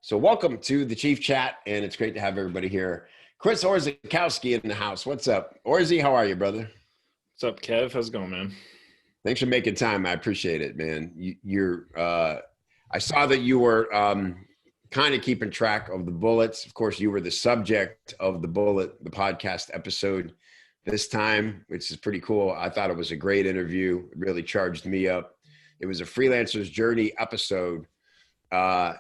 So welcome to the Chief Chat, and it's great to have everybody here. Chris Orzakowski in the house. What's up? Orzy, how are you, brother? What's up, Kev? How's it going, man? Thanks for making time. I appreciate it, man. I saw that you were kind of keeping track of the bullets. Of course, you were the subject of the podcast episode this time, which is pretty cool. I thought it was a great interview. It really charged me up. It was a freelancer's journey episode. What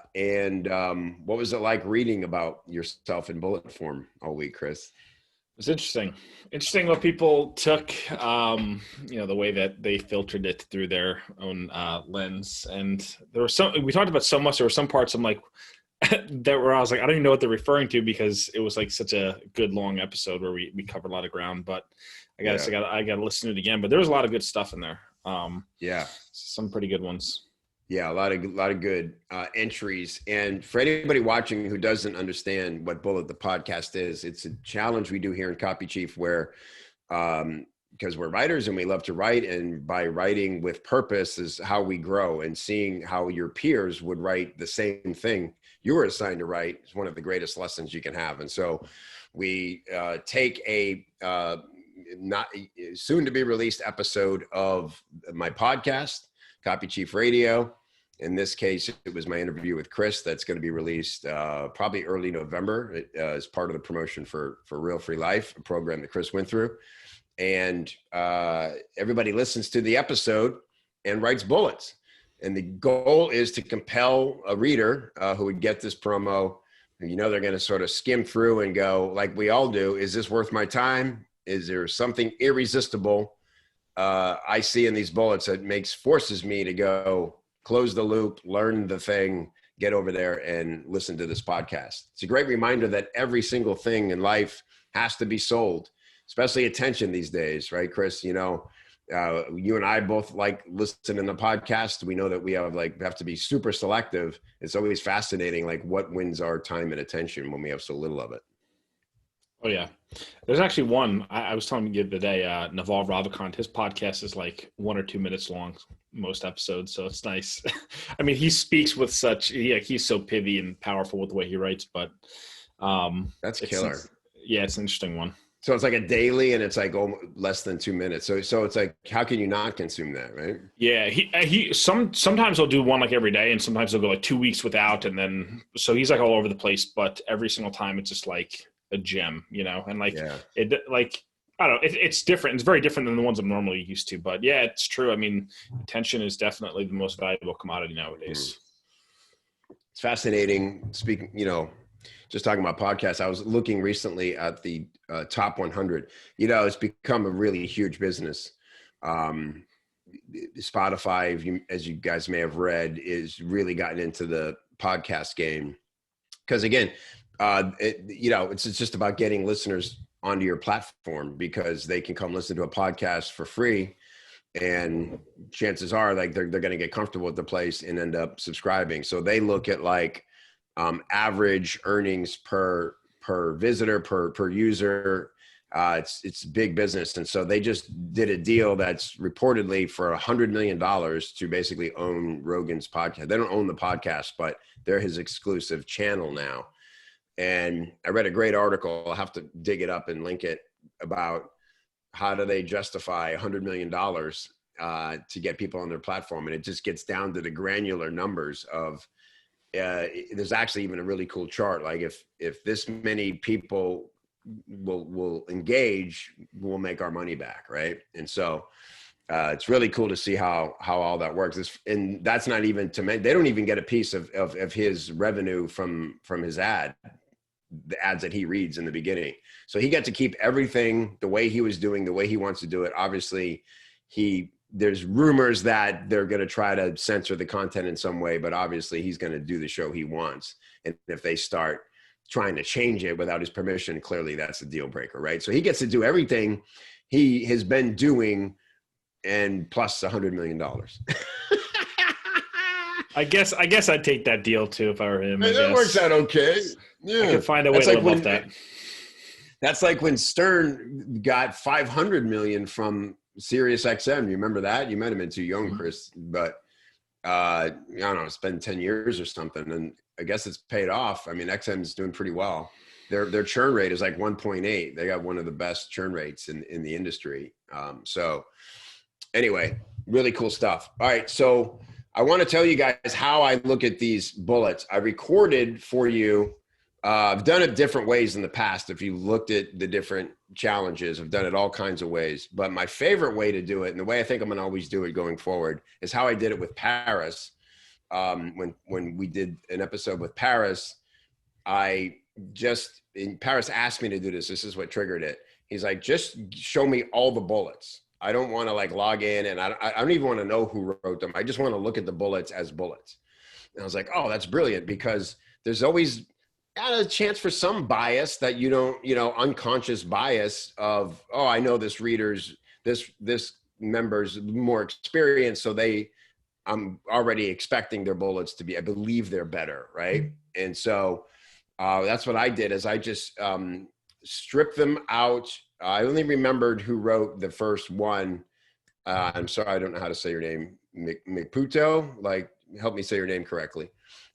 was it like reading about yourself in bullet form all week, Chris? It's interesting what people took, the way that they filtered it through their own lens. And there was we talked about so much, there were some parts I'm like, where I was like, I don't even know what they're referring to because it was like such a good long episode where we covered a lot of ground, but I gotta listen to it again, but there was a lot of good stuff in there. Some pretty good ones. Yeah, a lot of good entries. And for anybody watching who doesn't understand what Bullet the podcast is, it's a challenge we do here in Copy Chief where, because we're writers and we love to write, and by writing with purpose is how we grow, and seeing how your peers would write the same thing you were assigned to write is one of the greatest lessons you can have. And so we take a not soon to be released episode of my podcast, Copy Chief Radio. In this case, it was my interview with Chris that's going to be released probably early November as part of the promotion for Real Free Life, a program that Chris went through. And everybody listens to the episode and writes bullets. And the goal is to compel a reader who would get this promo, they're going to sort of skim through and go, like we all do, is this worth my time? Is there something irresistible I see in these bullets that forces me to go close the loop, learn the thing, get over there and listen to this podcast. It's a great reminder that every single thing in life has to be sold, especially attention these days, right, Chris? You and I both like listening to podcasts. We know that we have to be super selective. It's always fascinating, like what wins our time and attention when we have so little of it. Oh, yeah. There's actually one, I was telling you the other day, Naval Ravikant, his podcast is like 1 or 2 minutes long, most episodes. So it's nice. I mean, he speaks with he's so pithy and powerful with the way he writes, but that's killer. It's an interesting one. So it's like a daily and it's like less than 2 minutes. So it's like, how can you not consume that, right? Yeah. Sometimes he'll do one like every day, and sometimes he'll go like 2 weeks without. And then, so he's like all over the place, but every single time it's just like a gem, and I don't know, it's different. It's very different than the ones I'm normally used to, but yeah, it's true. I mean, attention is definitely the most valuable commodity nowadays. It's fascinating. Speaking, just talking about podcasts, I was looking recently at the top 100. It's become a really huge business. Spotify, as you guys may have read, is really gotten into the podcast game because, again, it's just about getting listeners onto your platform because they can come listen to a podcast for free, and chances are like they're going to get comfortable with the place and end up subscribing. So they look at like average earnings per visitor, per user. It's big business. And so they just did a deal that's reportedly for $100 million to basically own Rogan's podcast. They don't own the podcast, but they're his exclusive channel now. And I read a great article, I'll have to dig it up and link it, about how do they justify $100 million to get people on their platform. And it just gets down to the granular numbers of, there's actually even a really cool chart. Like if this many people will engage, we'll make our money back, right? And so it's really cool to see how all that works. And that's not even they don't even get a piece of his revenue from his the ads that he reads in the beginning. So he got to keep everything the way he was doing, the way he wants to do it. Obviously, there's rumors that they're going to try to censor the content in some way, but obviously he's going to do the show he wants. And if they start trying to change it without his permission, clearly that's a deal breaker, right? So he gets to do everything he has been doing and plus $100 million. I guess I'd take that deal too if I were him. That works out okay. Yeah, I could find a way to live off that. That's like when Stern got $500 million from Sirius XM. You remember that? You might have been too young, Chris, but I don't know, it's been 10 years or something. And I guess it's paid off. I mean, XM's doing pretty well. Their churn rate is like 1.8. They got one of the best churn rates in the industry. So anyway, really cool stuff. All right. So I want to tell you guys how I look at these bullets. I recorded for you. I've done it different ways in the past. If you looked at the different challenges, I've done it all kinds of ways. But my favorite way to do it, and the way I think I'm going to always do it going forward, is how I did it with Paris. When we did an episode with Paris, Paris asked me to do this. This is what triggered it. He's like, just show me all the bullets. I don't want to like log in, and I don't even want to know who wrote them. I just want to look at the bullets as bullets. And I was like, oh, that's brilliant, because there's always a chance for some bias that you don't, unconscious bias of, oh, I know this member's more experienced, so I'm already expecting their bullets to be, I believe they're better, right? And so that's what I did, is I just stripped them out. I only remembered who wrote the first one. I'm sorry, I don't know how to say your name. Mputo, like, help me say your name correctly.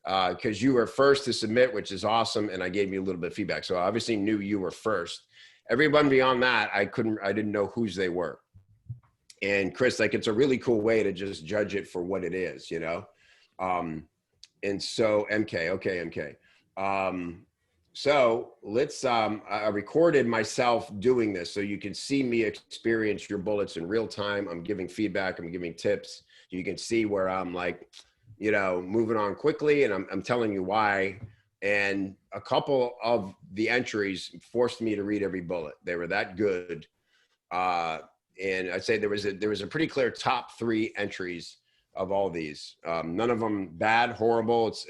Because you were first to submit, which is awesome, and I gave you a little bit of feedback. So I obviously knew you were first. Everyone beyond that, I didn't know whose they were. And Chris, like, it's a really cool way to just judge it for what it is, And so MK. So let's, I recorded myself doing this so you can see me experience your bullets in real time. I'm giving feedback, I'm giving tips. You can see where I'm like, moving on quickly, and I'm telling you why. And a couple of the entries forced me to read every bullet. They were that good. And I'd say there was a pretty clear top 3 entries of all these. None of them bad, horrible. It's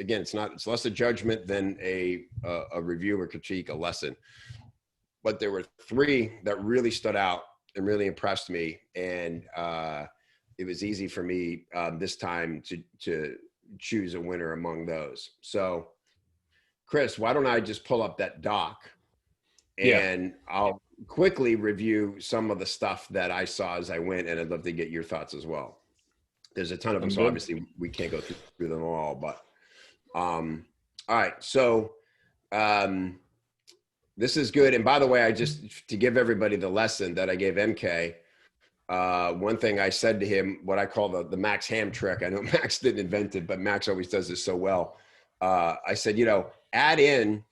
less a judgment than a review or critique, a lesson. But there were 3 that really stood out and really impressed me. And it was easy for me this time to choose a winner among those. So Chris, why don't I just pull up that doc and I'll quickly review some of the stuff that I saw as I went, and I'd love to get your thoughts as well. There's a ton of them, so obviously we can't go through them all, but all right. So this is good. And by the way, to give everybody the lesson that I gave MK, one thing I said to him, what I call the Max Ham trick. I know Max didn't invent it, but Max always does this so well. I said, add in,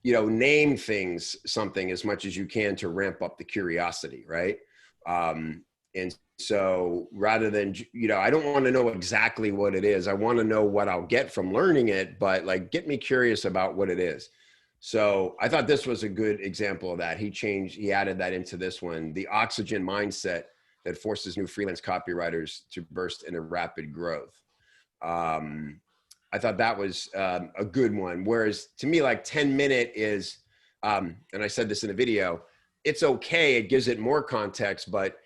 name things something as much as you can to ramp up the curiosity, right? And so rather than, I don't want to know exactly what it is. I want to know what I'll get from learning it, but like, get me curious about what it is. So I thought this was a good example of that. He added that into this one, the oxygen mindset that forces new freelance copywriters to burst into rapid growth. I thought that was a good one. Whereas to me, like 10-minute is, and I said this in the video, it's okay. It gives it more context, but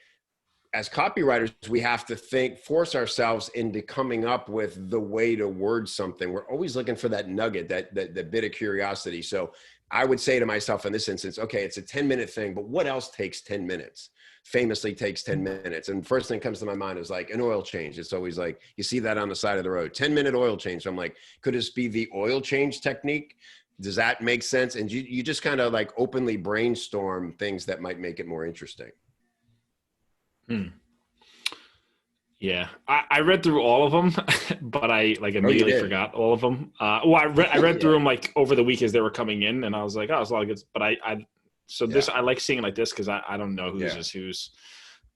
as copywriters, we have to force ourselves into coming up with the way to word something. We're always looking for that nugget, that bit of curiosity. So I would say to myself in this instance, okay, it's a 10-minute thing, but what else takes 10 minutes? Famously takes 10 minutes. And first thing comes to my mind is like an oil change. It's always like, you see that on the side of the road, 10-minute oil change. So I'm like, could this be the oil change technique? Does that make sense? And you just kind of like openly brainstorm things that might make it more interesting. Yeah, I read through all of them, but I like immediately forgot all of them. I read through them like over the week as they were coming in, and I was like, oh, it's a lot of good. But I like seeing it like this because I don't know who's is who's.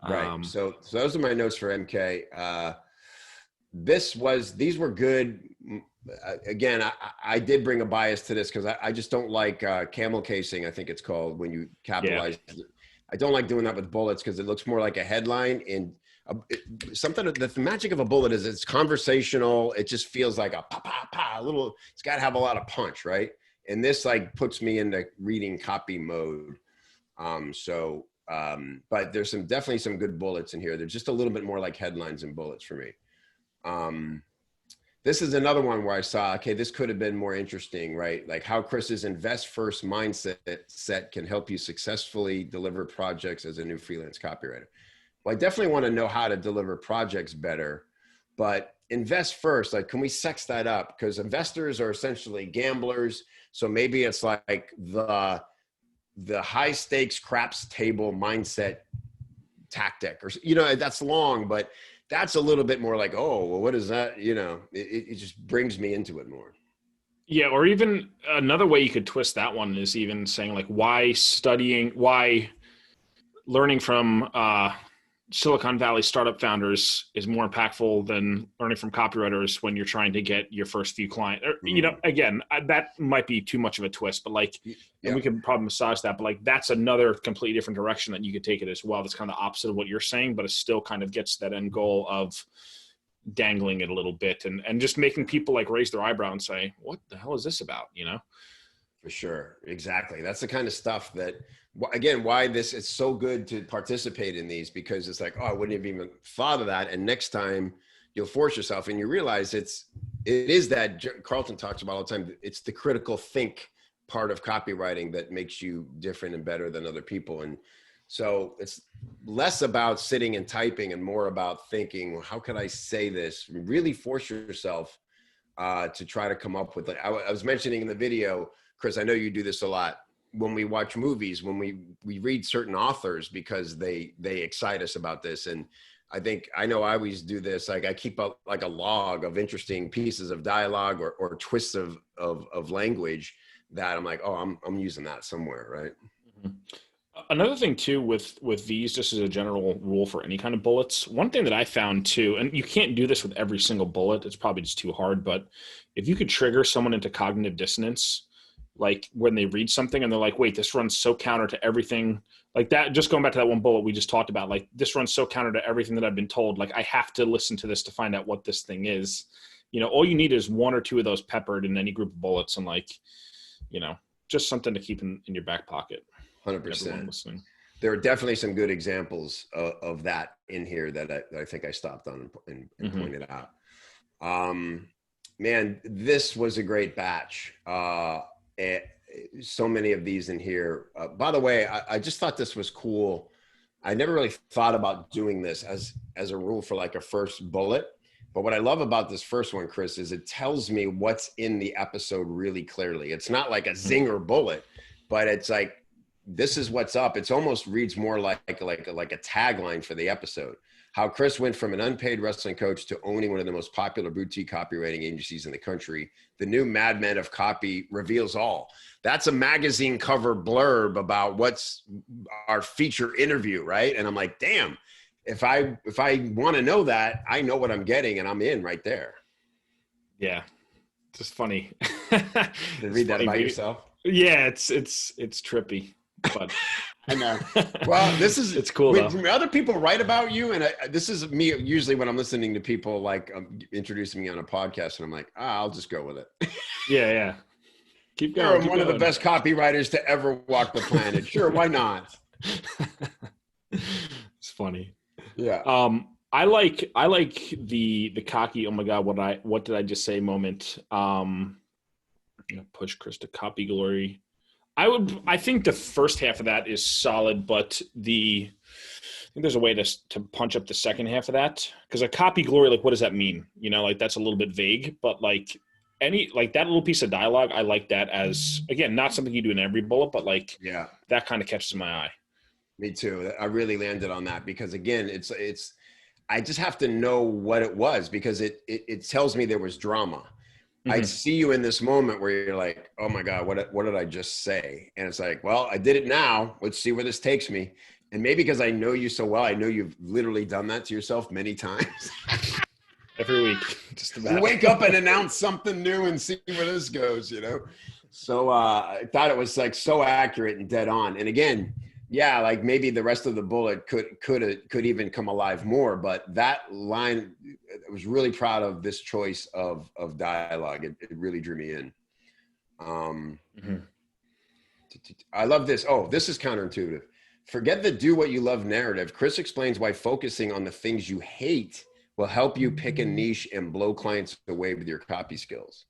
Right. So those are my notes for MK. These were good. Again, I did bring a bias to this because I just don't like camel casing. I think it's called when you capitalize. Yeah. I don't like doing that with bullets because it looks more like a headline. And the magic of a bullet is it's conversational. It just feels like a pa pa pa, a little. It's got to have a lot of punch, right? And this like puts me into reading copy mode. But there's definitely some good bullets in here. They're just a little bit more like headlines and bullets for me. This is another one where I saw, okay, this could have been more interesting, right? Like how Chris's invest first mindset can help you successfully deliver projects as a new freelance copywriter. Well, I definitely want to know how to deliver projects better, but invest first. Like, can we sex that up? Because investors are essentially gamblers. So maybe it's like the high stakes craps table mindset tactic, or, you know, that's long, but that's a little bit more like, oh, well, what is that? You know, it just brings me into it more. Yeah, or even another way you could twist that one is even saying like why learning from Silicon Valley startup founders is more impactful than learning from copywriters when you're trying to get your first few clients. Or, you know, again, that might be too much of a twist, but like, and we could probably massage that, but like, that's another completely different direction that you could take it as well. That's kind of the opposite of what you're saying, but it still kind of gets that end goal of dangling it a little bit and just making people like raise their eyebrow and say, what the hell is this about? You know? For sure. Exactly. That's the kind of stuff that, again, why it's so good to participate in these, because it's like, oh, I wouldn't have even thought of that. And next time you'll force yourself and you realize it is that Carlton talks about all the time. It's the critical think part of copywriting that makes you different and better than other people. And so it's less about sitting and typing and more about thinking, well, how can I say this? Really force yourself to try to come up with it. I was mentioning in the video, Chris, I know you do this a lot. When we watch movies, when we read certain authors because they excite us about this. And I know I always do this. Like, I keep up like a log of interesting pieces of dialogue or twists of language that I'm like, oh, I'm using that somewhere, right? Mm-hmm. Another thing too with these, just as a general rule for any kind of bullets, one thing that I found too, and you can't do this with every single bullet, it's probably just too hard, but if you could trigger someone into cognitive dissonance, like when they read something and they're like, wait, this runs so counter to everything, like that, just going back to that one bullet we just talked about, like this runs so counter to everything that I've been told, like I have to listen to this to find out what this thing is. You know, all you need is one or two of those peppered in any group of bullets, and like, you know, just something to keep in your back pocket. 100%. There are definitely some good examples of that in here that I think I stopped on and pointed out. Man, this was a great batch. So many of these in here. By the way, I just thought this was cool. I never really thought about doing this as a rule for like a first bullet. But what I love about this first one, Chris, is it tells me what's in the episode really clearly. It's not like a zinger bullet, but it's like, this is what's up. It's almost reads more like a tagline for the episode. How Chris went from an unpaid wrestling coach to owning one of the most popular boutique copywriting agencies in the country. The new madman of copy reveals all. That's a magazine cover blurb about what's our feature interview, right? And I'm like, damn, if I want to know that, I know what I'm getting and I'm in right there. Yeah. Just funny. Read that about yourself? Yeah, it's trippy. But I know. Well, it's cool. When other people write about you, and this is me usually when I'm listening to people like introducing me on a podcast, and I'm like, I'll just go with it. Yeah. Keep going. You're one of the best copywriters to ever walk the planet. Sure, why not? It's funny. Yeah. I like the cocky, oh my God, what did I just say moment. I'm gonna push Chris to copy glory. I think the first half of that is solid, but I think there's a way to punch up the second half of that, because a copy glory, like, what does that mean? You know, like that's a little bit vague, but like that little piece of dialogue, I like that as, again, not something you do in every bullet, but like, yeah, that kind of catches my eye. Me too. I really landed on that because, again, it's I just have to know what it was, because it tells me there was drama. I see you in this moment where you're like, oh my God, what did I just say? And it's like, well, I did it now. Let's see where this takes me. And maybe because I know you so well, I know you've literally done that to yourself many times. Every week. Just about. You wake up and announce something new and see where this goes, you know? So I thought it was like so accurate and dead on. And again, yeah, like maybe the rest of the bullet could even come alive more, but that line, I was really proud of this choice of dialogue. It really drew me in. I love this. Oh, this is counterintuitive. Forget the do what you love narrative. Chris explains why focusing on the things you hate will help you pick a niche and blow clients away with your copy skills.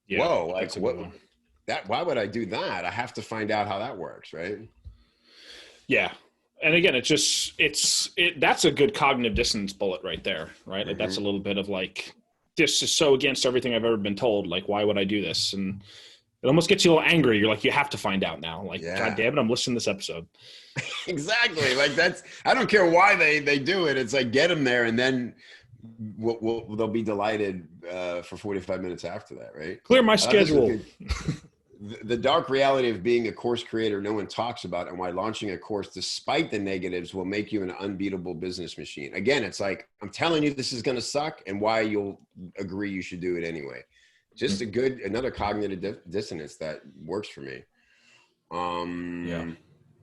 Yeah, whoa, like what? Why would I do that? I have to find out how that works, right? Yeah. And again, that's a good cognitive dissonance bullet right there, right? Like that's a little bit of like, this is so against everything I've ever been told. Like, why would I do this? And it almost gets you a little angry. You're like, you have to find out now. Like, God damn it, I'm listening to this episode. Exactly. Like I don't care why they do it. It's like, get them there, and then they'll be delighted for 45 minutes after that, right? Clear my schedule. The dark reality of being a course creator no one talks about, and why launching a course despite the negatives will make you an unbeatable business machine. Again, it's like, I'm telling you this is going to suck, and why you'll agree you should do it anyway. Just another cognitive dissonance that works for me.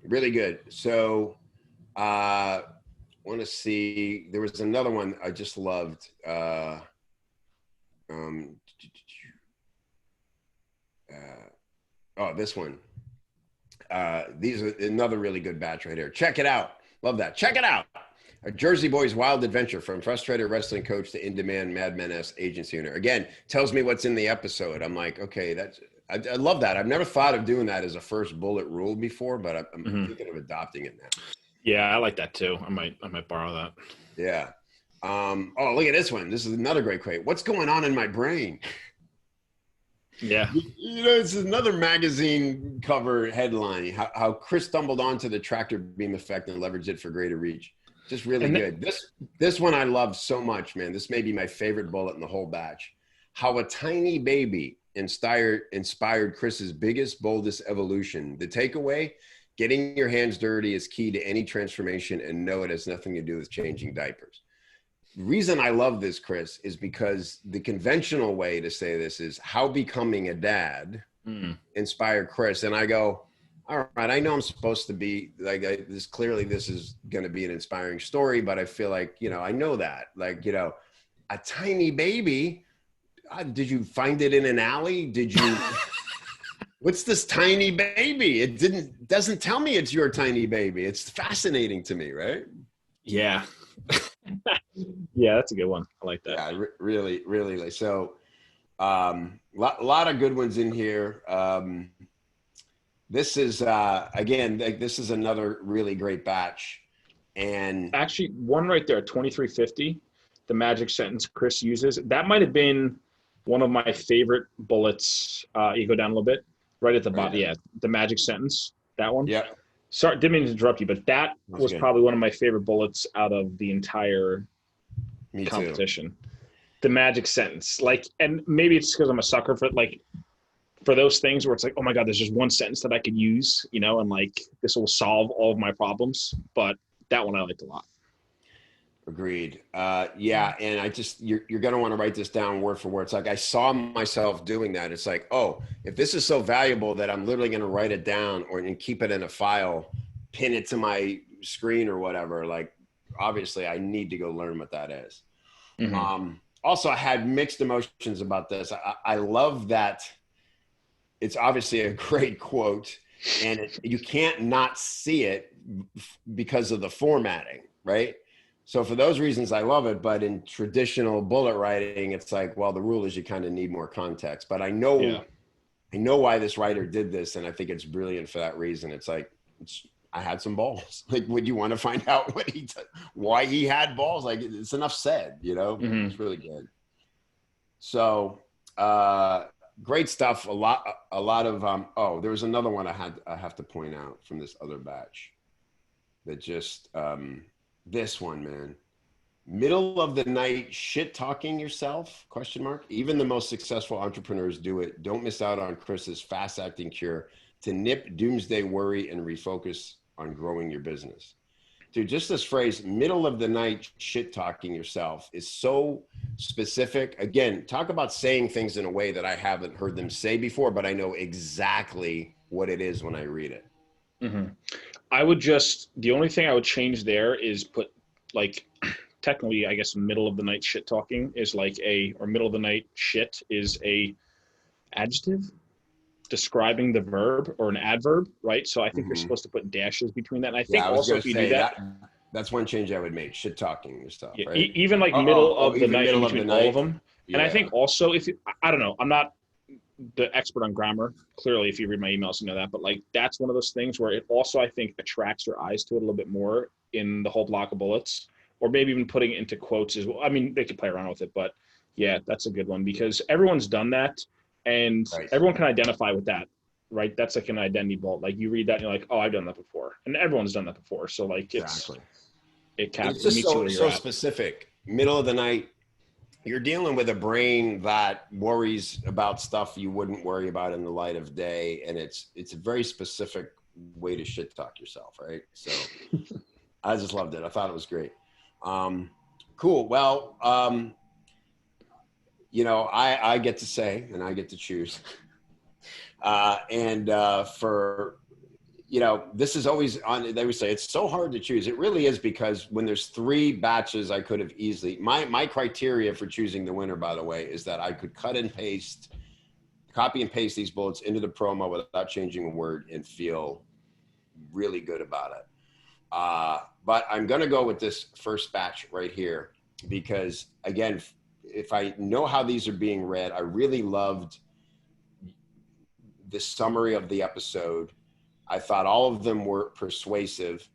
Really good. So want to see, there was another one I just loved. This one. These are another really good batch right here. Check it out. Love that. Check it out. A Jersey boy's wild adventure from frustrated wrestling coach to in-demand madman-esque agency owner. Again, tells me what's in the episode. I'm like, okay, I love that. I've never thought of doing that as a first bullet rule before, but I'm thinking of adopting it now. Yeah, I like that too. I might borrow that. Yeah. Look at this one. This is another great quote. What's going on in my brain? Yeah. It's another magazine cover headline, how Chris stumbled onto the tractor beam effect and leveraged it for greater reach. Just really good. This one I love so much, man. This may be my favorite bullet in the whole batch. How a tiny baby inspired Chris's biggest, boldest evolution. The takeaway, getting your hands dirty is key to any transformation, and no, it has nothing to do with changing diapers. The reason I love this, Chris, is because the conventional way to say this is how becoming a dad inspired Chris. And I go, all right, I know I'm supposed to be like this. Clearly this is going to be an inspiring story, but I feel like, I know that, like, a tiny baby, did you find it in an alley? Did you, what's this tiny baby? It doesn't tell me it's your tiny baby. It's fascinating to me. Right? Yeah. Yeah, that's a good one. I like that. Yeah, really, really. So, lot of good ones in here. This is again, this is another really great batch. And actually, one right there, 2350, the magic sentence Chris uses. That might have been one of my favorite bullets. You go down a little bit, right at the bottom. Yeah, the magic sentence. That one. Yeah. Sorry, didn't mean to interrupt you, but that was probably one of my favorite bullets out of the entire competition. The magic sentence, like, and maybe it's because I'm a sucker for those things where it's like, oh my God, there's just one sentence that I could use, and like this will solve all of my problems. But that one I liked a lot. Agreed. Yeah, and I just you're gonna want to write this down word for word. It's like I saw myself doing that. It's like, oh, if this is so valuable that I'm literally gonna write it down and keep it in a file, pin it to my screen or whatever. Like, obviously, I need to go learn what that is. Also, I had mixed emotions about this. I love that. It's obviously a great quote, and you can't not see it because of the formatting, right? So for those reasons, I love it. But in traditional bullet writing, it's like, well, the rule is you kind of need more context. But I know why this writer did this, and I think it's brilliant for that reason. It's like, I had some balls. Like, would you want to find out why he had balls? Like, it's enough said, It's really good. So, great stuff. A lot of, there was another one I have to point out from this other batch that just, this one, man, middle of the night shit talking yourself, ? Even the most successful entrepreneurs do it. Don't miss out on Chris's fast acting cure to nip doomsday worry and refocus on growing your business. Dude, just this phrase, middle of the night shit talking yourself, is so specific. Again, talk about saying things in a way that I haven't heard them say before, but I know exactly what it is when I read it. The only thing I would change there is put, like, technically, I guess middle of the night shit talking is like or middle of the night shit is a adjective describing the verb or an adverb, right? So I think you're supposed to put dashes between that. And I think also if you do that's one change I would make, shit talking your stuff, right? Even like middle of the night between all of them. Yeah. And I think also I don't know, I'm not the expert on grammar. Clearly, if you read my emails, you know that. But like, that's one of those things where it also, I think, attracts your eyes to it a little bit more in the whole block of bullets, or maybe even putting it into quotes as well. I mean, they could play around with it, but Yeah, that's a good one because everyone's done that and Right. everyone can identify with that, right? That's like an identity bolt. Like you read that and you're like, oh, I've done that before. And everyone's done that before. So like Exactly. it And it's it just meets you so where you're so at. specific. Middle of the night, you're dealing with a brain that worries about stuff you wouldn't worry about in the light of day, and it's a very specific way to shit talk yourself, right? So I just loved it. I thought it was great. Cool. Well, I get to say and I get to choose. For this is always on. They would say it's so hard to choose. It really is, because when there's three batches, I could have easily. My criteria for choosing the winner, by the way, is that I could copy and paste these bullets into the promo without changing a word and feel really good about it. But I'm going to go with this first batch right here because, again, if I know how these are being read, I really loved the summary of the episode. I thought all of them were persuasive.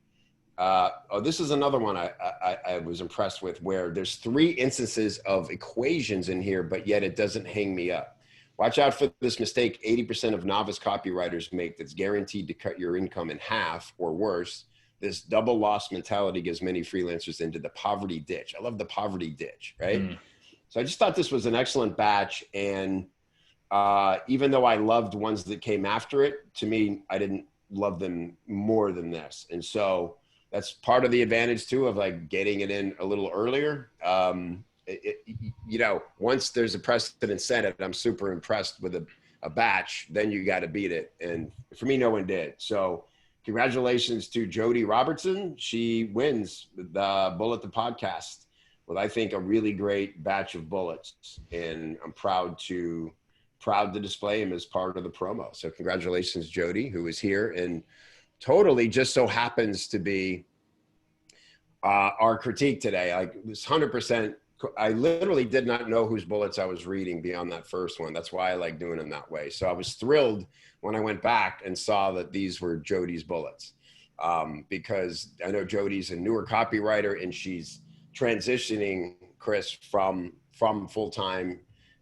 This is another one I was impressed with, where there's 3 instances of equations in here, but yet it doesn't hang me up. Watch out for this mistake 80% of novice copywriters make that's guaranteed to cut your income in half or worse. This double loss mentality gives many freelancers into the poverty ditch. I love the poverty ditch, right? So I just thought this was an excellent batch. And even though I loved ones that came after it, to me, I didn't love them more than this. And so that's part of the advantage too of like getting it in a little earlier. Once there's a precedent set, I'm super impressed with a batch, then you got to beat it. And for me, no one did. So congratulations to Jody Robertson. She wins the Bullet the Podcast with, I think, a really great batch of bullets. And I'm proud to display him as part of the promo. So congratulations, Jody, who is here and totally just so happens to be our critique today. Like this 100%. I literally did not know whose bullets I was reading beyond that first one. That's why I like doing them that way. So I was thrilled when I went back and saw that these were Jody's bullets, because I know Jody's a newer copywriter and she's transitioning, Chris, from full-time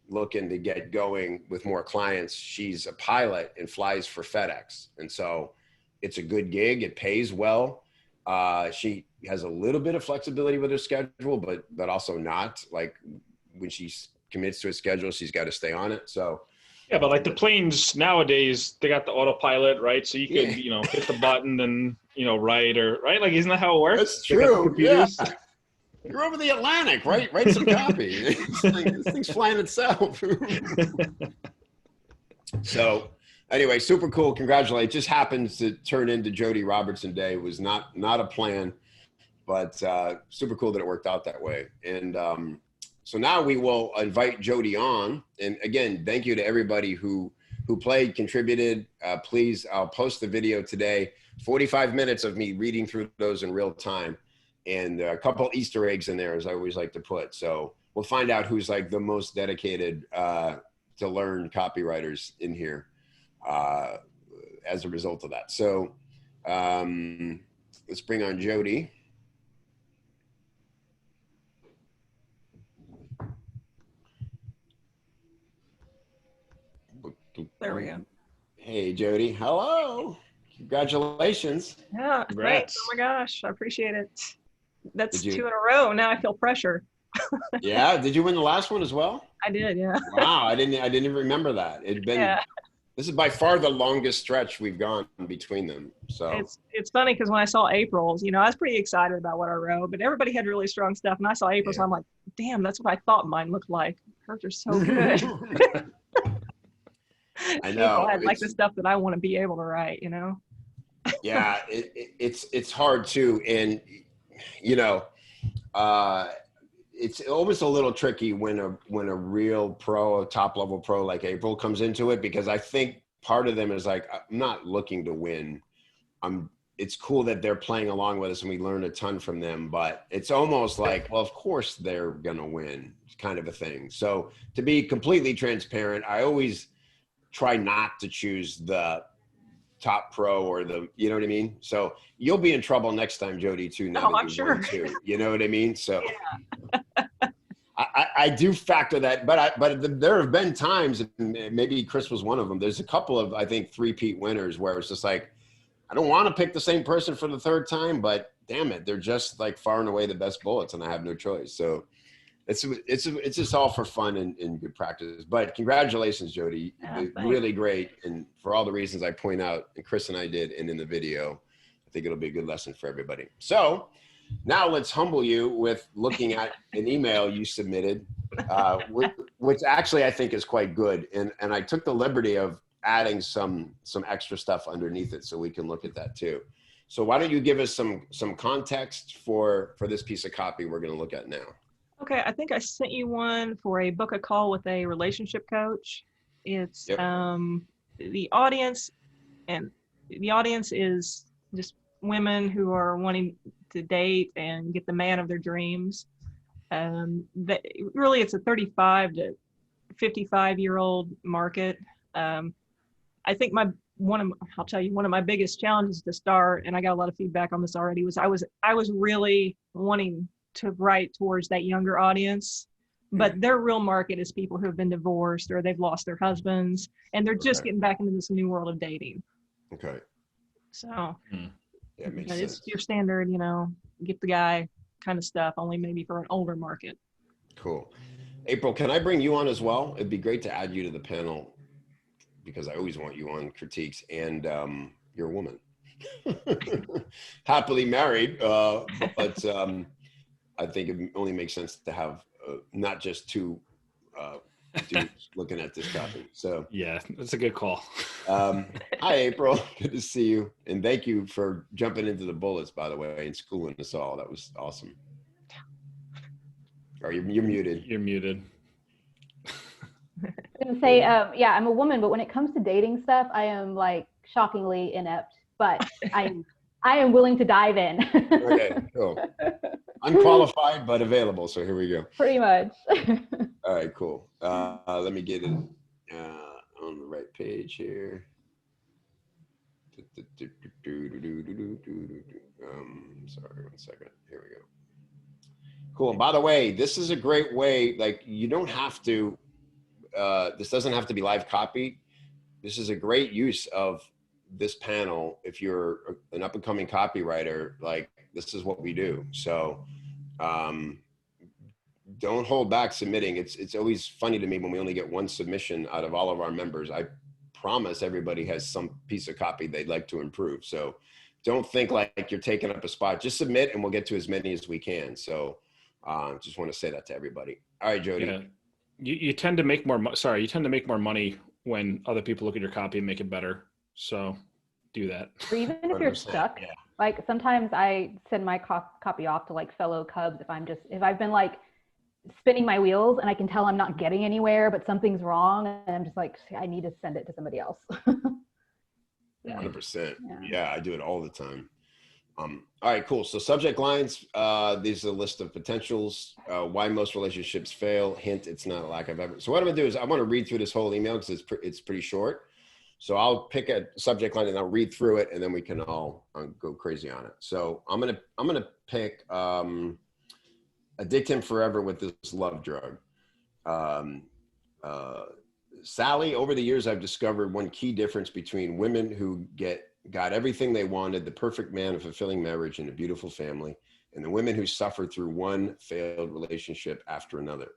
looking to get going with more clients. She's a pilot and flies for FedEx. And so it's a good gig. It pays well. She has a little bit of flexibility with her schedule, but also not. Like when she commits to a schedule, she's got to stay on it. So yeah, but like the planes nowadays, they got the autopilot, right? So you could, hit the button and, write right? Like, isn't that how it works? That's true. Yeah. Computers. You're over the Atlantic, right? Write some copy. This thing's flying itself. So anyway, super cool. Congratulations. It just happens to turn into Jody Robertson Day. It was not a plan, but super cool that it worked out that way. And so now we will invite Jody on. And again, thank you to everybody who played, contributed. Please, I'll post the video today. 45 minutes of me reading through those in real time. And a couple Easter eggs in there, as I always like to put. So we'll find out who's like the most dedicated to learn copywriters in here as a result of that. So let's bring on Jody. There we go. Hey, Jody. Hello. Congratulations. Yeah, Congrats. thanks. Oh my gosh, I appreciate it. That's Did you- 2 in a row. Now I feel pressure. Yeah. Did you win the last one as well? I did, yeah. Wow. I didn't even remember that. It'd been, Yeah. This is by far the longest stretch we've gone between them. So It's funny because when I saw April's, I was pretty excited about what I wrote, but everybody had really strong stuff. And I saw April's, Yeah. I'm like, damn, that's what I thought mine looked like. Hers are so good. I know. April had like the stuff that I want to be able to write, Yeah, it's hard too. And, it's almost a little tricky when a real pro, a top level pro like April comes into it, because I think part of them is like, I'm not looking to win. It's cool that they're playing along with us and we learn a ton from them, but it's almost like, well, of course they're going to win, kind of a thing. So to be completely transparent, I always try not to choose the top pro or you know what I mean? So you'll be in trouble next time, Jody, too. Now that I'm you've sure. won too. You know what I mean? So Yeah. I do factor that, but there have been times, and maybe Chris was one of them. There's a couple of, I think, three-peat winners where it's just like, I don't want to pick the same person for the third time, but damn it, they're just like far and away the best bullets, and I have no choice. So it's just all for fun and good practice. But congratulations, Jody, really great, and for all the reasons I point out, and Chris and I did, and in the video, I think it'll be a good lesson for everybody. So. Now let's humble you with looking at an email you submitted, which actually I think is quite good. And I took the liberty of adding some extra stuff underneath it so we can look at that too. So why don't you give us some context for this piece of copy we're going to look at now? Okay, I think I sent you one for a book a call with a relationship coach. It's the audience is just women who are wanting to date and get the man of their dreams. That really, it's a 35 to 55-year-old market. I think I'll tell you, one of my biggest challenges to start, and I got a lot of feedback on this already, was I was really wanting to write towards that younger audience, but their real market is people who have been divorced or they've lost their husbands, and they're just getting back into this new world of dating. Okay. So. Yeah, it makes sense. It's your standard, get the guy kind of stuff, only maybe for an older market. Cool. April, can I bring you on as well? It'd be great to add you to the panel because I always want you on critiques, and you're a woman. Happily married, but I think it only makes sense to have not just two dudes looking at this copy. So yeah, that's a good call. Hi, April. Good to see you, and thank you for jumping into the bullets, by the way, and schooling us all. That was awesome. You're muted. You're muted. I was gonna say, yeah, I'm a woman, but when it comes to dating stuff, I am like shockingly inept. But I am willing to dive in. Okay, cool. Unqualified but available. So here we go. Pretty much. All right, cool. Let me get it on the right page here. Sorry, 1 second. Here we go. Cool. And by the way, this is a great way. Like, you don't have to. This doesn't have to be live copy. This is a great use of this panel. If you're an up and coming copywriter, like, this is what we do. So don't hold back submitting. It's always funny to me when we only get one submission out of all of our members. I promise everybody has some piece of copy they'd like to improve. So don't think like you're taking up a spot. Just submit and we'll get to as many as we can. So just want to say that to everybody. All right, Jody. Yeah. You tend to make more. You tend to make more money when other people look at your copy and make it better. So do that. Or even if you're stuck, yeah. Like sometimes I send my copy off to like fellow Cubs if I've been like spinning my wheels and I can tell I'm not getting anywhere, but something's wrong, and I'm just like, I need to send it to somebody else. 100%. Yeah, I do it all the time. All right, cool. So subject lines, these are a list of potentials, why most relationships fail. Hint, it's not a lack of effort. So what I'm gonna do is I want to read through this whole email because it's pretty short. So I'll pick a subject line and I'll read through it, and then we can all go crazy on it. So I'm gonna pick addict him forever with this love drug. Sally, over the years, I've discovered one key difference between women who got everything they wanted, the perfect man, a fulfilling marriage, and a beautiful family, and the women who suffered through one failed relationship after another.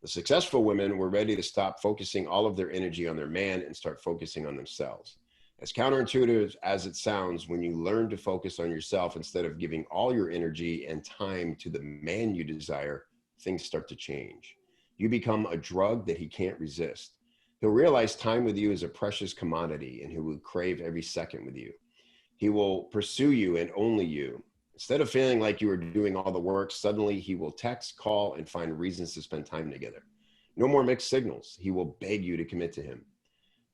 The successful women were ready to stop focusing all of their energy on their man and start focusing on themselves. As counterintuitive as it sounds, when you learn to focus on yourself instead of giving all your energy and time to the man you desire, things start to change. You become a drug that he can't resist. He'll realize time with you is a precious commodity, and he will crave every second with you. He will pursue you and only you. Instead of feeling like you are doing all the work, suddenly he will text, call, and find reasons to spend time together. No more mixed signals. He will beg you to commit to him.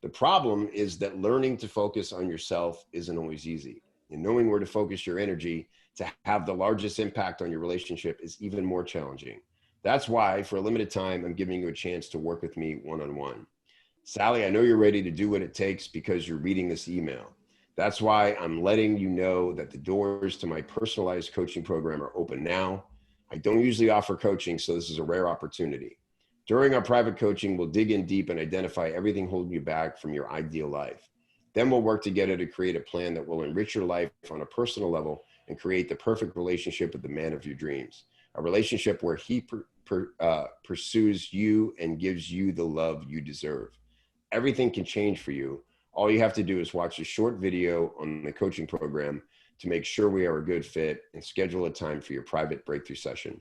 The problem is that learning to focus on yourself isn't always easy. And knowing where to focus your energy to have the largest impact on your relationship is even more challenging. That's why, for a limited time, I'm giving you a chance to work with me one-on-one. Sally, I know you're ready to do what it takes because you're reading this email. That's why I'm letting you know that the doors to my personalized coaching program are open now. I don't usually offer coaching, so this is a rare opportunity. During our private coaching, we'll dig in deep and identify everything holding you back from your ideal life. Then we'll work together to create a plan that will enrich your life on a personal level and create the perfect relationship with the man of your dreams. A relationship where he pursues you and gives you the love you deserve. Everything can change for you. All you have to do is watch a short video on the coaching program to make sure we are a good fit and schedule a time for your private breakthrough session.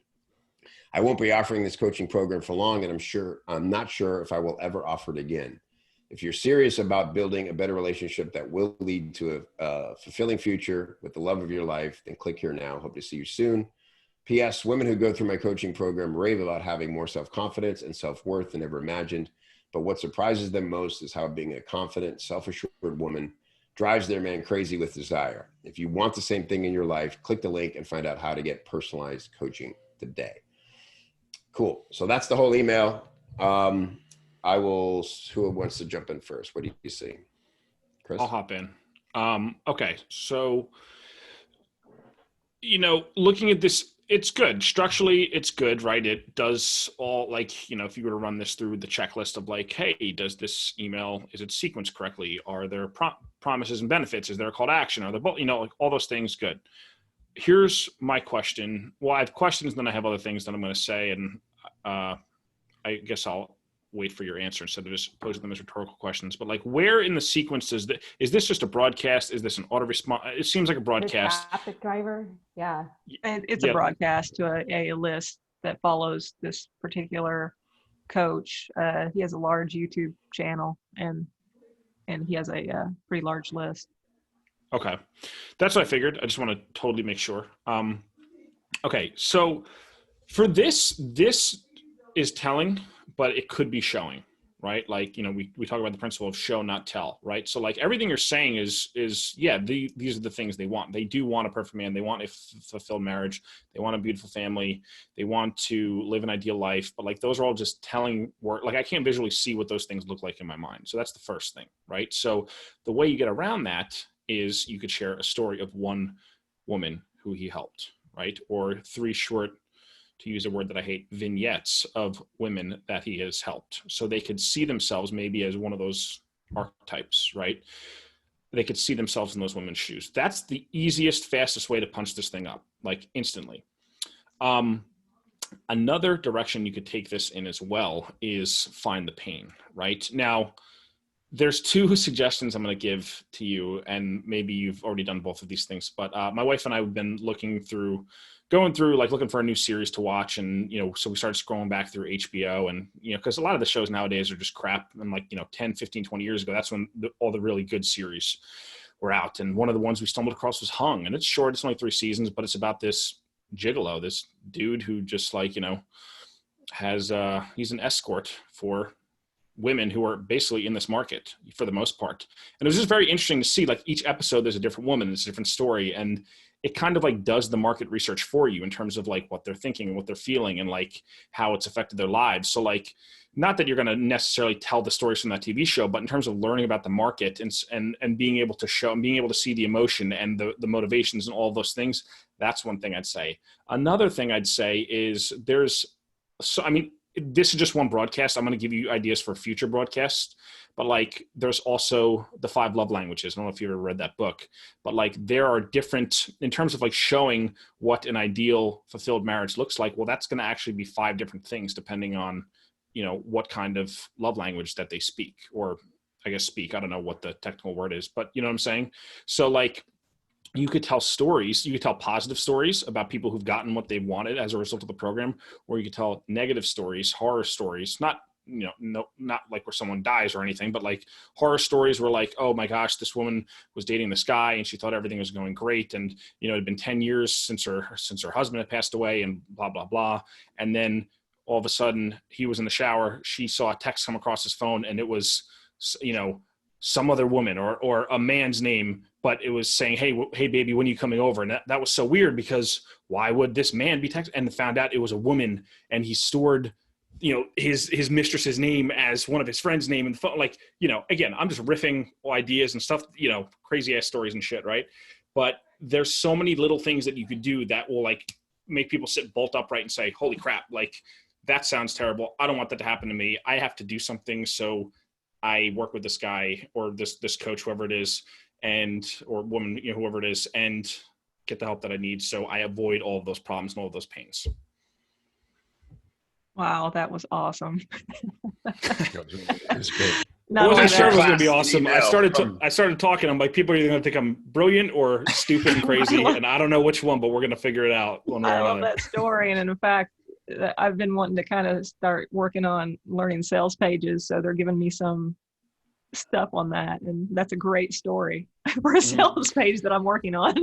I won't be offering this coaching program for long, and I'm not sure if I will ever offer it again. If you're serious about building a better relationship that will lead to a fulfilling future with the love of your life, then click here now. Hope to see you soon. P.S. Women who go through my coaching program rave about having more self-confidence and self-worth than ever imagined. But what surprises them most is how being a confident, self-assured woman drives their man crazy with desire. If you want the same thing in your life, click the link and find out how to get personalized coaching today. Cool. So that's the whole email. Who wants to jump in first? What do you see? Chris? I'll hop in. Okay. So, looking at this, it's good. Structurally, it's good, right? It does all, like, if you were to run this through the checklist of like, hey, does this email, is it sequenced correctly? Are there promises and benefits? Is there a call to action? Are there, like all those things, good. Here's my question. Well, I have questions, then I have other things that I'm going to say, and I guess I'll wait for your answer instead of just posing them as rhetorical questions. But like, where in the sequence is this just a broadcast? Is this an auto response? It seems like a broadcast. Traffic driver. Yeah. It's a broadcast to a list that follows this particular coach. He has a large YouTube channel and he has a pretty large list. Okay. That's what I figured. I just want to totally make sure. Okay. So for this is telling, but it could be showing, right? Like, we talk about the principle of show, not tell, right? So like everything you're saying is these are the things they want. They do want a perfect man. They want a fulfilled marriage. They want a beautiful family. They want to live an ideal life. But like, those are all just telling work. Like I can't visually see what those things look like in my mind. So that's the first thing, right? So the way you get around that is you could share a story of one woman who he helped, right? Or 3 short, to use a word that I hate, vignettes of women that he has helped. So they could see themselves maybe as one of those archetypes, right? They could see themselves in those women's shoes. That's the easiest, fastest way to punch this thing up, like instantly. Another direction you could take this in as well is find the pain, right? Now, there's 2 suggestions I'm going to give to you, and maybe you've already done both of these things, but my wife and I have been looking for a new series to watch. And, so we started scrolling back through HBO and, because a lot of the shows nowadays are just crap. And 10, 15, 20 years ago, that's when all the really good series were out. And one of the ones we stumbled across was Hung. And it's short, it's only 3 seasons, but it's about this gigolo, this dude who just has, he's an escort for women who are basically in this market for the most part. And it was just very interesting to see, like, each episode, there's a different woman, it's a different story. And it kind of like does the market research for you in terms of like what they're thinking and what they're feeling and like how it's affected their lives. So like, not that you're going to necessarily tell the stories from that TV show, but in terms of learning about the market and being able to show and being able to see the emotion and the motivations and all those things, that's one thing I'd say. Another thing I'd say is this is just one broadcast. I'm going to give you ideas for future broadcasts, but like there's also the 5 love languages. I don't know if you ever read that book, but like there are different, in terms of like showing what an ideal fulfilled marriage looks like. Well, that's going to actually be 5 different things depending on, what kind of love language that they speak, or I guess speak. I don't know what the technical word is, but you know what I'm saying? So like, you could tell stories, you could tell positive stories about people who've gotten what they wanted as a result of the program, or you could tell negative stories, horror stories, not like where someone dies or anything, but like horror stories where like, oh my gosh, this woman was dating this guy and she thought everything was going great. And, it had been 10 years since her husband had passed away and blah, blah, blah. And then all of a sudden he was in the shower. She saw a text come across his phone and it was, some other woman or a man's name, but it was saying, hey baby, when are you coming over? And that was so weird because why would this man be texting? And found out it was a woman, and he stored, his mistress's name as one of his friends' name in the phone. Like, again, I'm just riffing ideas and stuff, crazy ass stories and shit. Right. But there's so many little things that you could do that will like make people sit bolt upright and say, holy crap, like that sounds terrible. I don't want that to happen to me. I have to do something. So I work with this guy or this coach, whoever it is, or woman, whoever it is, and get the help that I need. So I avoid all of those problems and all of those pains. Wow, that was awesome. It was good. I wasn't sure it was going to be Class awesome. I started talking. I'm like, people are either going to think I'm brilliant or stupid and crazy, and I don't know which one, but we're going to figure it out one way or another. I love that story, and in fact, I've been wanting to kind of start working on learning sales pages, so they're giving me some stuff on that, and that's a great story for a sales page that I'm working on.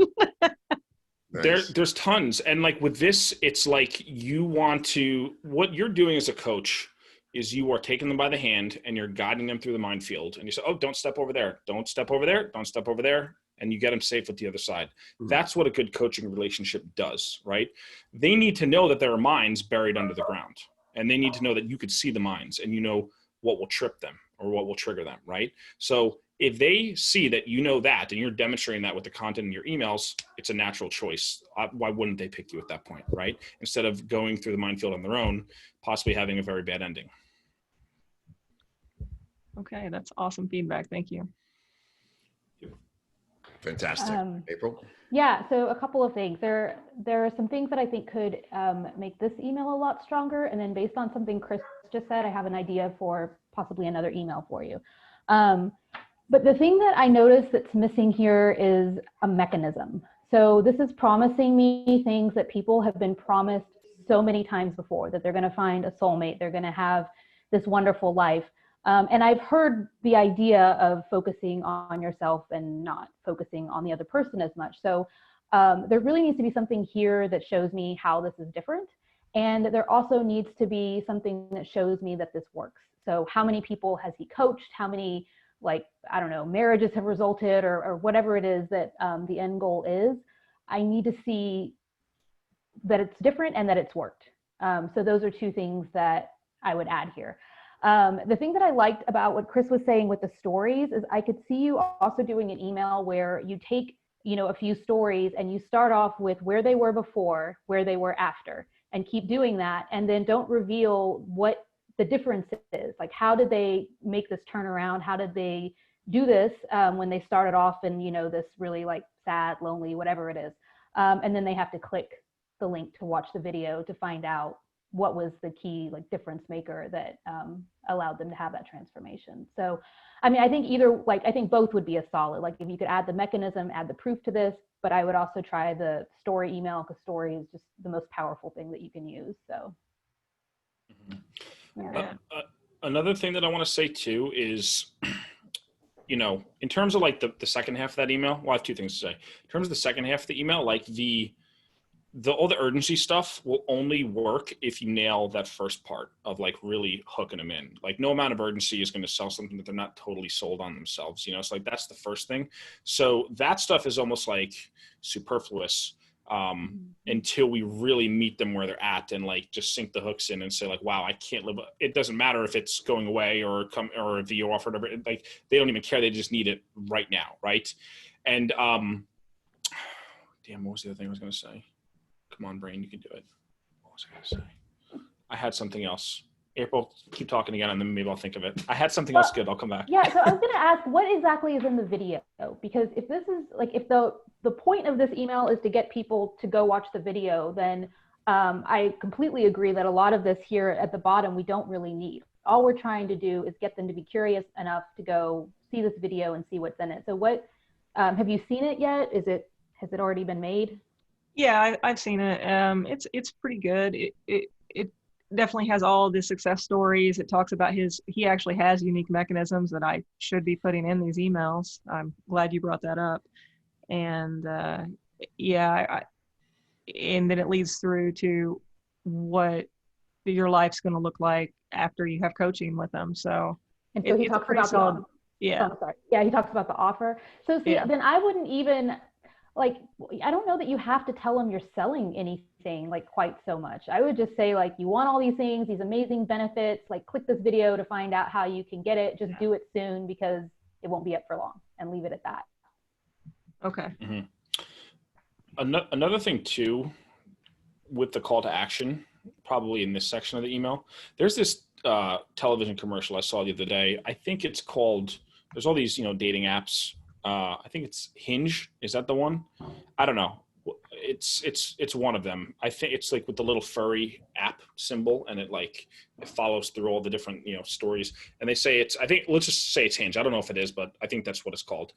Nice. There's tons, and like with this, it's like what you're doing as a coach is you are taking them by the hand and you're guiding them through the minefield, and you say, oh, don't step over there, don't step over there, don't step over there, and you get them safe with the other side. That's what a good coaching relationship does, right? They need to know that there are mines buried under the ground, and they need to know that you could see the mines and you know what will trip them or what will trigger them, right? So if they see that you know that and you're demonstrating that with the content in your emails, it's a natural choice. Why wouldn't they pick you at that point, right? Instead of going through the minefield on their own, possibly having a very bad ending. Okay, that's awesome feedback. Thank you. Fantastic. April? Yeah, so a couple of things. There are some things that I think could make this email a lot stronger. And then based on something Chris just said, I have an idea for possibly another email for you. But the thing that I noticed that's missing here is a mechanism. So this is promising me things that people have been promised so many times before, that they're going to find a soulmate, they're going to have this wonderful life. And I've heard the idea of focusing on yourself and not focusing on the other person as much. So there really needs to be something here that shows me how this is different. And there also needs to be something that shows me that this works. So how many people has he coached? How many, I don't know, marriages have resulted, or whatever it is that the end goal is. I need to see that it's different and that it's worked. So those are two things that I would add here. The thing that I liked about what Chris was saying with the stories is I could see you also doing an email where you take, a few stories and you start off with where they were before, where they were after, and keep doing that. And then don't reveal what the difference is. Like, how did they make this turnaround? How did they do this when they started off in, this really sad, lonely, whatever it is. And then they have to click the link to watch the video to find out what was the key difference maker that allowed them to have that transformation. So, I mean, I think I think both would be a solid, if you could add the mechanism, add the proof to this, but I would also try the story email, because story is just the most powerful thing that you can use. So. Yeah. Another thing that I want to say too is, in terms of the second half of that email, well, I have two things to say. In terms of the second half of the email, all the urgency stuff will only work if you nail that first part of really hooking them in. No amount of urgency is going to sell something that they're not totally sold on themselves. So that's the first thing. So that stuff is almost superfluous until we really meet them where they're at and just sink the hooks in and say wow, I can't live. It doesn't matter if it's going away or a video offer, whatever. They don't even care. They just need it right now. Right. And damn, what was the other thing I was going to say? Come on, brain, you can do it. What was I going to say? I had something else. April, keep talking again, and then maybe I'll think of it. I had something else good. I'll come back. Yeah, so I was going to ask, what exactly is in the video? Because if this is if the point of this email is to get people to go watch the video, then I completely agree that a lot of this here at the bottom we don't really need. All we're trying to do is get them to be curious enough to go see this video and see what's in it. So what have you seen it yet? Has it already been made? Yeah, I've seen it. It's pretty good. It definitely has all the success stories. It talks about he actually has unique mechanisms that I should be putting in these emails. I'm glad you brought that up. And and then it leads through to what your life's going to look like after you have coaching with them. So, and so he talks about solid. Yeah. Oh, sorry. Yeah, he talks about the offer. So then I wouldn't even. I don't know that you have to tell them you're selling anything quite so much. I would just say you want all these things, these amazing benefits, click this video to find out how you can get it. Just do it soon because it won't be up for long, and leave it at that. Okay. Mm-hmm. Another thing too, with the call to action, probably in this section of the email. There's this television commercial I saw the other day. I think it's called, there's all these, dating apps. I think it's Hinge. Is that the one? I don't know. It's one of them. I think it's like with the little furry app symbol, and it follows through all the different stories. And they say let's just say it's Hinge. I don't know if it is, but I think that's what it's called.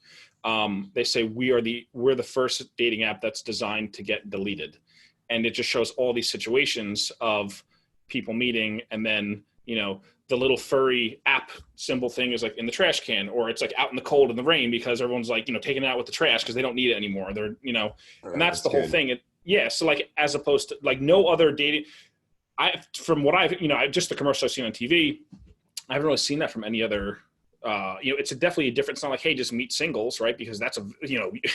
They say we're the first dating app that's designed to get deleted, and it just shows all these situations of people meeting, and then the little furry app symbol thing is in the trash can, or it's out in the cold in the rain because everyone's taking it out with the trash because they don't need it anymore. They're, and that's the whole thing. So as opposed to no other dating, from what I've, just the commercial I've seen on TV, I haven't really seen that from any other, it's definitely a different, it's not like, hey, just meet singles, right? Because that's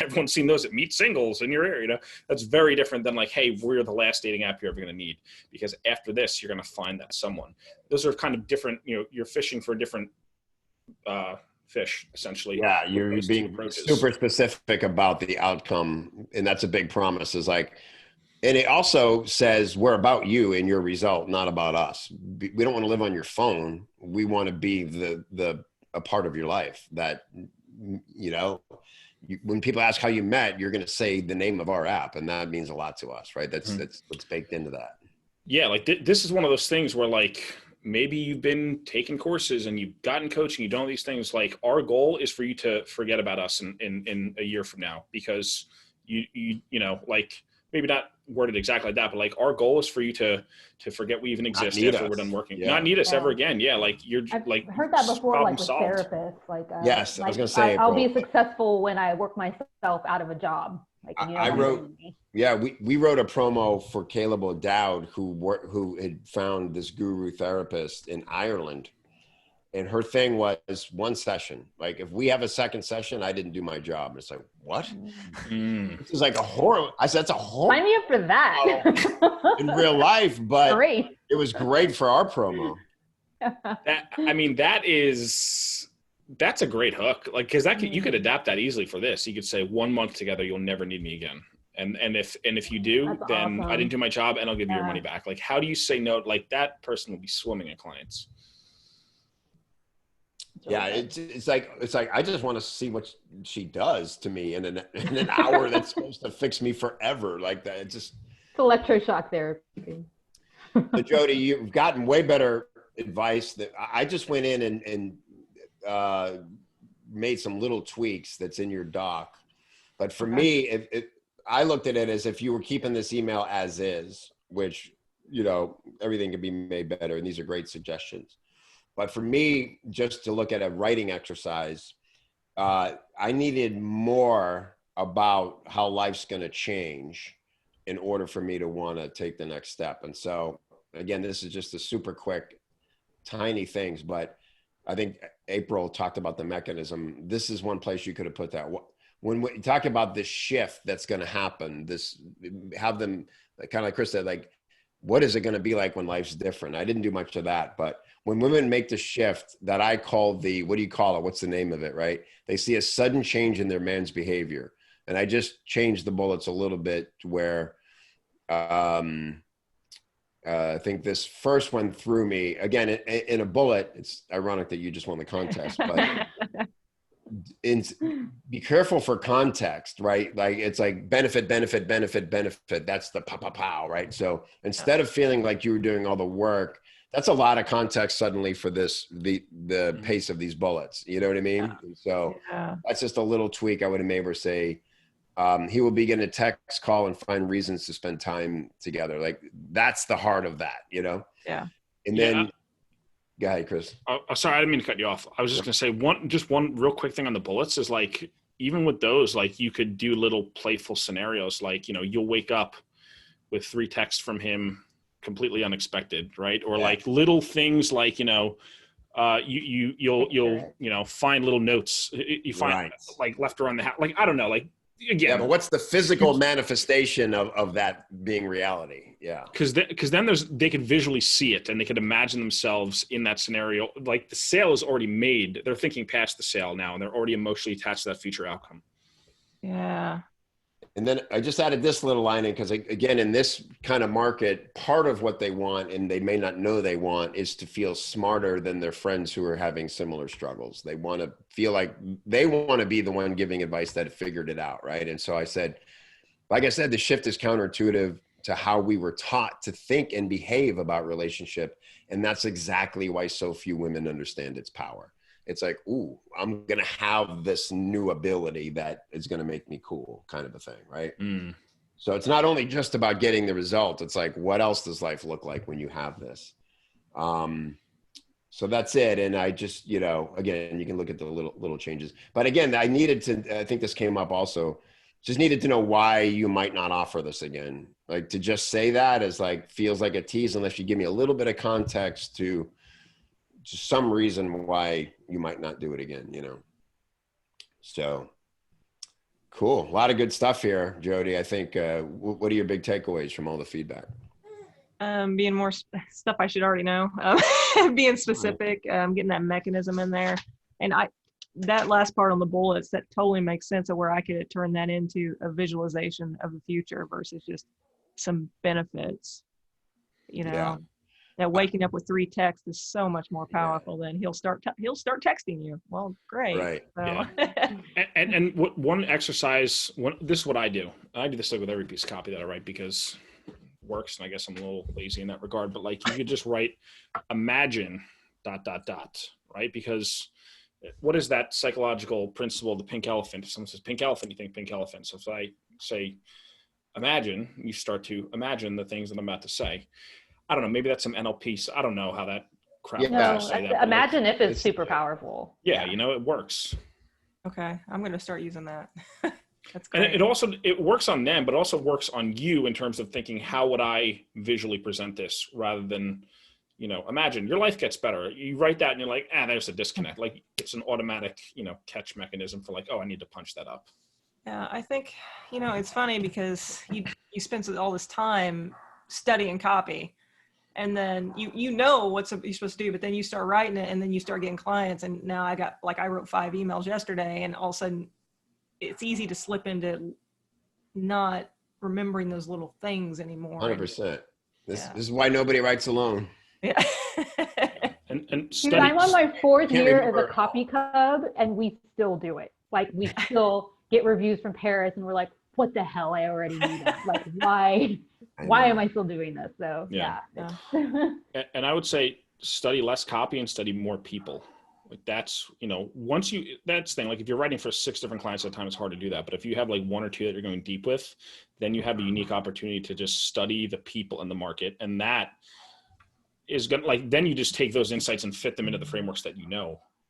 everyone's seen those that meet singles in your area, that's very different than hey, we're the last dating app you're ever going to need, because after this, you're going to find that someone. Those are kind of different, you're fishing for different fish, essentially. Yeah, you're being super specific about the outcome, and that's a big promise. Is and it also says we're about you and your result, not about us. We don't want to live on your phone. We want to be a part of your life that, when people ask how you met, you're going to say the name of our app, and that means a lot to us, right? That's what's baked into that. Yeah, this is one of those things where maybe you've been taking courses and you've gotten coaching, you've done all these things. Our goal is for you to forget about us in a year from now, because maybe not worded exactly like that, but our goal is for you to forget we even exist after we're done working. Yeah. Not need us ever again. Yeah, I've heard that before, with therapists. Yes, I was going to say, I'll be successful when I work myself out of a job. We wrote a promo for Caleb O'Dowd, who had found this guru therapist in Ireland. And her thing was one session. If we have a second session, I didn't do my job. It's what? This is a horror. I said, that's a horror. Sign me up for that. In real life, but it was great for our promo. That's a great hook. Because you could adapt that easily for this. You could say 1 month together, you'll never need me again. And if you do, that's then awesome. I didn't do my job and I'll give you your money back. How do you say no? That person will be swimming in clients. Yeah, it's like I just want to see what she does to me in an hour that's supposed to fix me forever, like that. It's electroshock therapy. So Jody, you've gotten way better advice. That I just went in and made some little tweaks that's in your doc. But for me, I looked at it as if you were keeping this email as is, which everything can be made better, and these are great suggestions. But for me, just to look at a writing exercise, I needed more about how life's going to change in order for me to want to take the next step. And so, again, this is just a super quick, tiny things, but I think April talked about the mechanism. This is one place you could have put that. When we talk about this shift that's going to happen, have them kind of like Chris said, what is it going to be like when life's different? I didn't do much of that, but when women make the shift that I call what do you call it? What's the name of it, right? They see a sudden change in their man's behavior. And I just changed the bullets a little bit to where I think this first one threw me. Again, in a bullet, it's ironic that you just won the contest, but be careful for context, right? It's benefit. That's the pow, right? So instead of feeling like you were doing all the work, that's a lot of context suddenly for the pace of these bullets. You know what I mean? Yeah. And so that's just a little tweak I would have made her say, he will begin to text, call, and find reasons to spend time together. That's the heart of that, Yeah. And then, go ahead, Chris. Sorry, I didn't mean to cut you off. I was just going to say one real quick thing on the bullets is even with those, you could do little playful scenarios. You'll wake up with 3 texts from him, completely unexpected, right? Or little things you'll find little notes you find left around the house. I don't know, again. Yeah, but what's the physical manifestation of that being reality? Yeah. Because then they could visually see it and they could imagine themselves in that scenario. The sale is already made. They're thinking past the sale now and they're already emotionally attached to that future outcome. Yeah. And then I just added this little line in because, again, in this kind of market, part of what they want, and they may not know they want, is to feel smarter than their friends who are having similar struggles. They want to feel like they want to be the one giving advice that figured it out, right? And so I said, like I said, the shift is counterintuitive to how we were taught to think and behave about relationship. And that's exactly why so few women understand its power. It's like, ooh, I'm going to have this new ability that is going to make me cool, kind of a thing, right? Mm. So it's not only just about getting the result. It's like, what else does life look like when you have this? So that's it. And I just, again, you can look at the little changes. But again, I think this came up also, just needed to know why you might not offer this again. Like, to just say that is like, feels like a tease unless you give me a little bit of context to some reason why you might not do it again, So cool. A lot of good stuff here, Jody. I think, what are your big takeaways from all the feedback? Being more stuff I should already know, being specific, getting that mechanism in there. And that last part on the bullets, that totally makes sense of where I could turn that into a visualization of the future versus just some benefits, Yeah. That waking up with 3 texts is so much more powerful than he'll start texting you. Well, great. Right. So. Yeah. and one exercise, this is what I do. I do this like with every piece of copy that I write because it works. And I guess I'm a little lazy in that regard, but like you could just write imagine ... right? Because what is that psychological principle, the pink elephant? If someone says pink elephant, you think pink elephant. So if I say imagine, you start to imagine the things that I'm about to say. I don't know. Maybe that's some NLP. So I don't know how that crap. No, imagine if it's super powerful. Yeah, it works. Okay, I'm going to start using that. That's And great. it works on them, but also works on you in terms of thinking, how would I visually present this, rather than, imagine your life gets better. You write that and you're like, there's a disconnect. Like it's an automatic, catch mechanism for like, oh, I need to punch that up. Yeah, I think, it's funny because you spend all this time studying copy. And then you know what you're supposed to do, but then you start writing it and then you start getting clients. And now I wrote 5 emails yesterday, and all of a sudden it's easy to slip into not remembering those little things anymore. 100%. This is why nobody writes alone. Yeah. and Dude, I'm on my 4th year as a copy cub, and we still do it. Like, we still get reviews from Paris, and we're like, what the hell? I already knew that. Like, why am I still doing this? So yeah. And I would say study less copy and study more people. Like that's, that's the thing. Like if you're writing for 6 different clients at a time, it's hard to do that. But if you have like 1 or 2 that you're going deep with, then you have a unique opportunity to just study the people in the market. And that is going to then you just take those insights and fit them into the frameworks that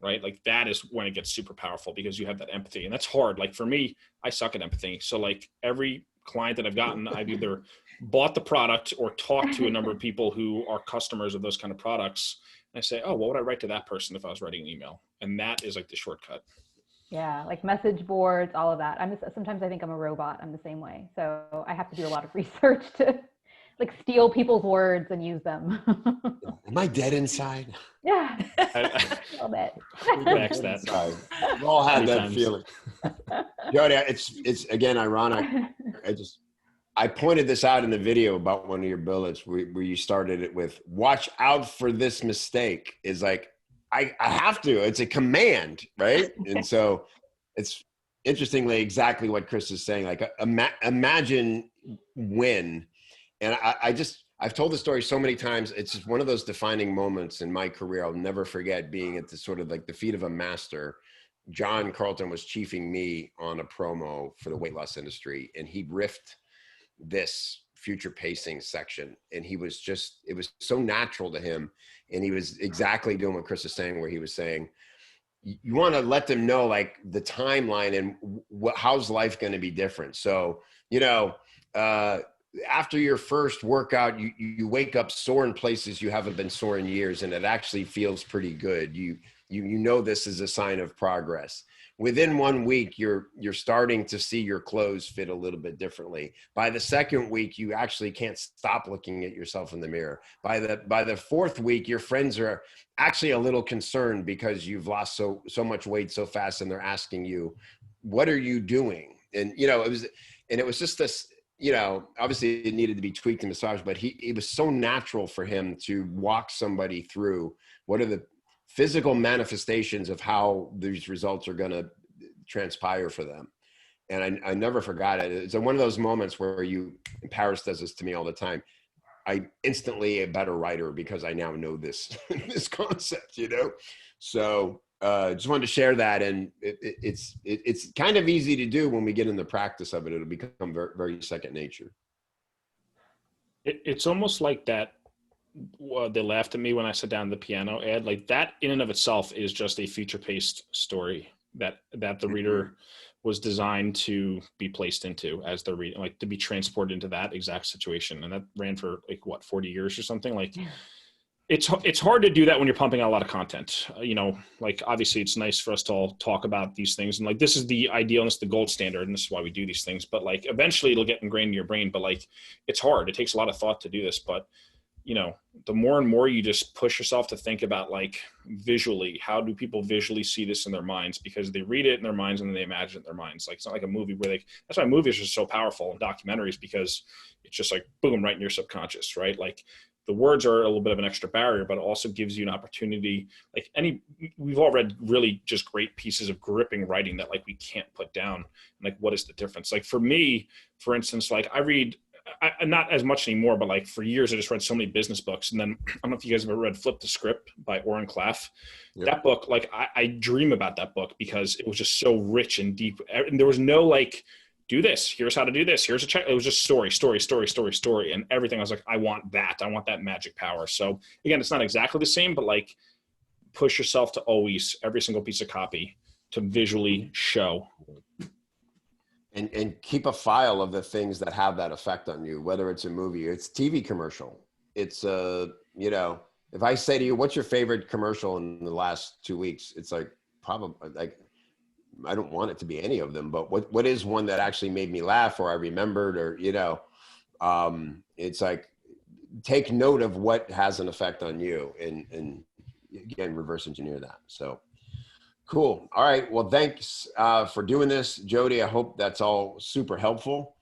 right? Like that is when it gets super powerful because you have that empathy, and that's hard. Like for me, I suck at empathy. So like every client that I've gotten, I've either bought the product or talked to a number of people who are customers of those kind of products. And I say, oh, what would I write to that person if I was writing an email? And that is like the shortcut. Yeah. Like message boards, all of that. Sometimes I think I'm a robot. I'm the same way. So I have to do a lot of research to like steal people's words and use them. Am I dead inside? Yeah. A little bit. We've all had that feeling. Jody, it's again ironic. I pointed this out in the video about one of your bullets where you started it with, watch out for this mistake. Is like, I have to, it's a command, right? And so it's interestingly exactly what Chris is saying. Like imagine when, and I've told the story so many times. It's just one of those defining moments in my career. I'll never forget being at the sort of like the feet of a master. John Carlton was chiefing me on a promo for the weight loss industry, and he riffed this future pacing section, and it was so natural to him, and he was exactly doing what Chris is saying, where he was saying, you want to let them know like the timeline and how's life going to be different. So after your first workout, you wake up sore in places you haven't been sore in years, and it actually feels pretty good. You this is a sign of progress. Within 1 week, you're starting to see your clothes fit a little bit differently. By the 2nd week, you actually can't stop looking at yourself in the mirror. By the 4th week, your friends are actually a little concerned because you've lost so much weight so fast, and they're asking you, what are you doing? And And it was just this, obviously it needed to be tweaked and massaged, but it was so natural for him to walk somebody through what are the physical manifestations of how these results are going to transpire for them. And I never forgot it. It's one of those moments where Paris does this to me all the time. I instantly a better writer because I now know this, this concept, So just wanted to share that. And it's kind of easy to do when we get in the practice of it. It'll become very, very second nature. It's almost like that. They laughed at me when I sat down at the piano, Ed. Like that in and of itself is just a feature-paced story that the reader was designed to be placed into as they're reading, like to be transported into that exact situation. And that ran for 40 years or something. Like it's hard to do that when you're pumping out a lot of content. Obviously it's nice for us to all talk about these things. And this is the ideal and it's the gold standard. And this is why we do these things. But eventually it'll get ingrained in your brain. But it's hard. It takes a lot of thought to do this. But the more and more you just push yourself to think about visually, how do people visually see this in their minds? Because they read it in their minds and then they imagine it in their minds. It's not like a movie where that's why movies are so powerful in documentaries, because it's just boom, right in your subconscious, right? The words are a little bit of an extra barrier, but it also gives you an opportunity. We've all read really just great pieces of gripping writing that we can't put down. What is the difference? For me, for instance, I read, not as much anymore, but for years I just read so many business books. And then I don't know if you guys have ever read Flip the Script by Oren Klaff. Yep. That book, I dream about that book because it was just so rich and deep. And there was no do this, here's how to do this, here's a check. It was just story. And everything. I was I want that. I want that magic power. So again, it's not exactly the same, but push yourself to always, every single piece of copy to visually show. And keep a file of the things that have that effect on you, whether it's a movie, it's TV commercial. It's if I say to you, what's your favorite commercial in the last 2 weeks? It's probably I don't want it to be any of them, but what is one that actually made me laugh or I remembered or, it's take note of what has an effect on you and again, reverse engineer that. So cool. All right. Well, thanks for doing this, Jody. I hope that's all super helpful.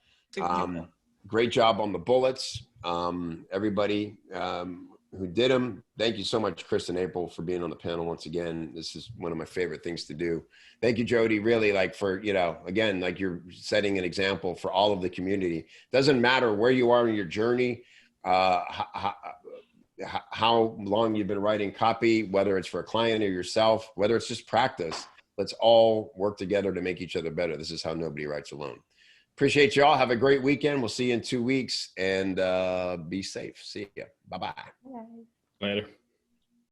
Great job on the bullets. Everybody who did them. Thank you so much, Chris and April, for being on the panel once again. This is one of my favorite things to do. Thank you, Jody, really for, again, you're setting an example for all of the community. Doesn't matter where you are in your journey, how long you've been writing copy, whether it's for a client or yourself, whether it's just practice, let's all work together to make each other better. This is how nobody writes alone. Appreciate you all. Have a great weekend. We'll see you in 2 weeks and be safe. See ya. Bye-bye. Later.